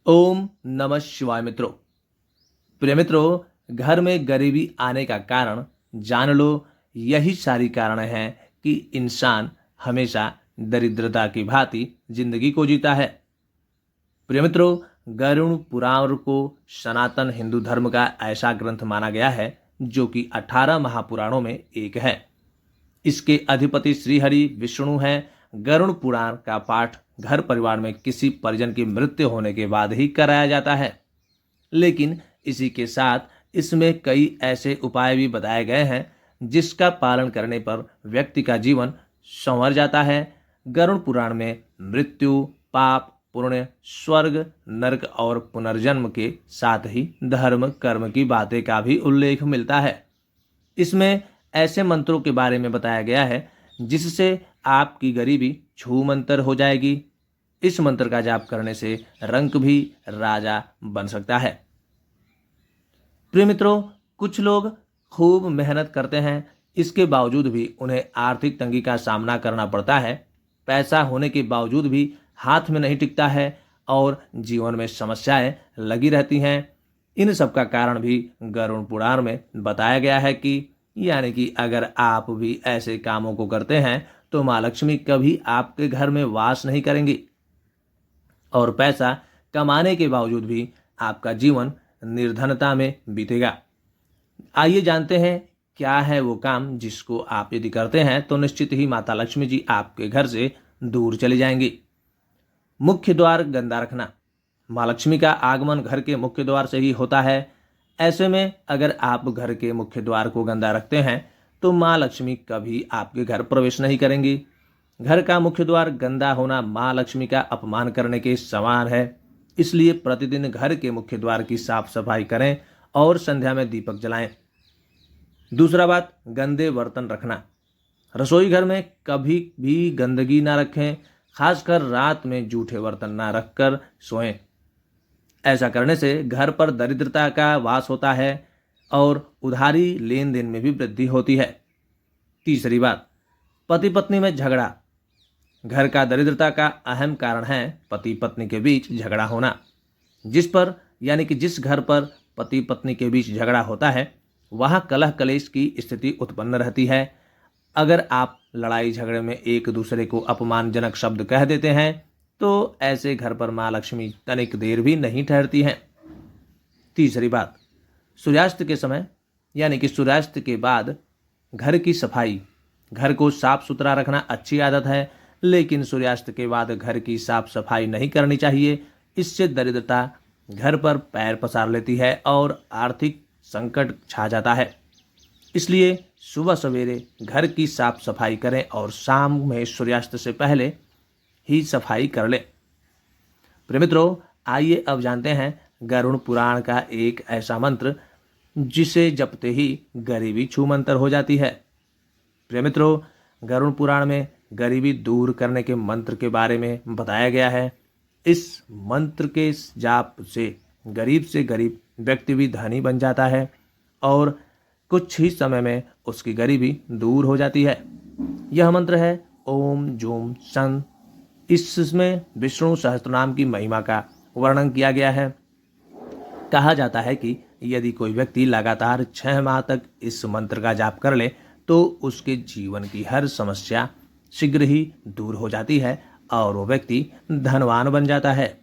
ओम नमः शिवाय मित्रों। प्रिय मित्रों, घर में गरीबी आने का कारण जान लो। यही सारी कारण है कि इंसान हमेशा दरिद्रता की भांति जिंदगी को जीता है। प्रिय मित्रों, गरुड़ पुराण को सनातन हिंदू धर्म का ऐसा ग्रंथ माना गया है जो कि 18 महापुराणों में एक है। इसके अधिपति श्रीहरि विष्णु हैं। गरुड़ पुराण का पाठ घर परिवार में किसी परिजन की मृत्यु होने के बाद ही कराया जाता है। लेकिन इसी के साथ इसमें कई ऐसे उपाय भी बताए गए हैं जिसका पालन करने पर व्यक्ति का जीवन संवर जाता है। गरुड़ पुराण में मृत्यु, पाप, पुण्य, स्वर्ग, नरक और पुनर्जन्म के साथ ही धर्म कर्म की बातें का भी उल्लेख मिलता है। इसमें ऐसे मंत्रों के बारे में बताया गया है जिससे आपकी गरीबी छूमंतर हो जाएगी। इस मंत्र का जाप करने से रंक भी राजा बन सकता है। प्रिय मित्रों, कुछ लोग खूब मेहनत करते हैं, इसके बावजूद भी उन्हें आर्थिक तंगी का सामना करना पड़ता है। पैसा होने के बावजूद भी हाथ में नहीं टिकता है और जीवन में समस्याएं लगी रहती हैं। इन सब का कारण भी गरुड़ पुराण में बताया गया है कि अगर आप भी ऐसे कामों को करते हैं तो माँ लक्ष्मी कभी आपके घर में वास नहीं करेंगी और पैसा कमाने के बावजूद भी आपका जीवन निर्धनता में बीतेगा। आइए जानते हैं क्या है वो काम जिसको आप यदि करते हैं तो निश्चित ही माता लक्ष्मी जी आपके घर से दूर चली जाएंगी। मुख्य द्वार गंदा रखना। माँ लक्ष्मी का आगमन घर के मुख्य द्वार से ही होता है। ऐसे में अगर आप घर के मुख्य द्वार को गंदा रखते हैं तो माँ लक्ष्मी कभी आपके घर प्रवेश नहीं करेंगी। घर का मुख्य द्वार गंदा होना माँ लक्ष्मी का अपमान करने के समान है। इसलिए प्रतिदिन घर के मुख्य द्वार की साफ सफाई करें और संध्या में दीपक जलाएं। दूसरा बात, गंदे बर्तन रखना। रसोई घर में कभी भी गंदगी ना रखें, खासकर रात में जूठे बर्तन ना रखकर सोएं। ऐसा करने से घर पर दरिद्रता का वास होता है और उधारी लेन देन में भी वृद्धि होती है। तीसरी बात, पति पत्नी में झगड़ा। घर का दरिद्रता का अहम कारण है पति पत्नी के बीच झगड़ा होना। जिस घर पर पति पत्नी के बीच झगड़ा होता है वहाँ कलह कलेश की स्थिति उत्पन्न रहती है। अगर आप लड़ाई झगड़े में एक दूसरे को अपमानजनक शब्द कह देते हैं तो ऐसे घर पर माँ लक्ष्मी तनिक देर भी नहीं ठहरती हैं। तीसरी बात, सूर्यास्त के समय सूर्यास्त के बाद घर की सफाई। घर को साफ सुथरा रखना अच्छी आदत है, लेकिन सूर्यास्त के बाद घर की साफ सफाई नहीं करनी चाहिए। इससे दरिद्रता घर पर पैर पसार लेती है और आर्थिक संकट छा जाता है। इसलिए सुबह सवेरे घर की साफ सफाई करें और शाम में सूर्यास्त से पहले ही सफाई कर लें। प्रिय मित्रों, आइए अब जानते हैं गरुड़ पुराण का एक ऐसा मंत्र जिसे जपते ही गरीबी छूमंतर हो जाती है। प्रिय मित्रों, गरुड़ पुराण में गरीबी दूर करने के मंत्र के बारे में बताया गया है। इस मंत्र के जाप से गरीब व्यक्ति भी धनी बन जाता है और कुछ ही समय में उसकी गरीबी दूर हो जाती है। यह मंत्र है ओम जूम सन। इसमें विष्णु सहस्त्रनाम की महिमा का वर्णन किया गया है। कहा जाता है कि यदि कोई व्यक्ति लगातार 6 माह तक इस मंत्र का जाप कर ले तो उसके जीवन की हर समस्या शीघ्र ही दूर हो जाती है और वो व्यक्ति धनवान बन जाता है।